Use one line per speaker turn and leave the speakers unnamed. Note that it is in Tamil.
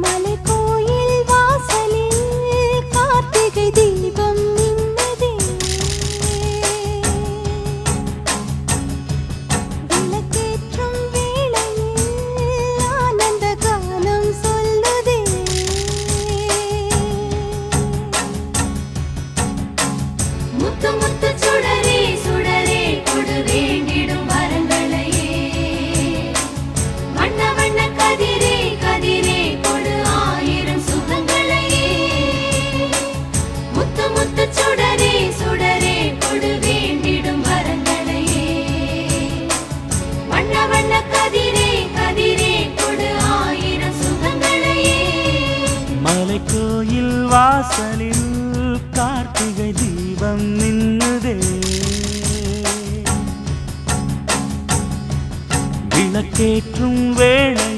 மலைக்கோயில் வாசலில் கார்த்திகை தீபம் மின்னுதே. விளக்கேற்றும் வேளையில் ஆனந்த கானம் சொல்லுதே. முத்து முத்து சுடரே சுடரே கொடு வேண்டிடும் வரங்களையே. வண்ண வண்ண கதிரே கதிரே கொடு ஆயிரம் சுகங்களையே. முத்து முத்து சுடரே சுடரே கொடு வேண்டிடும் வரங்களையே. வண்ண வண்ண கதிரே கதிரே கொடு ஆயிரம் சுகங்களையே.
மலைக்கோயில் வாசலில் கார்த்திகை தீபம் மின்னுதே. விளக்கேற்றும் வேளை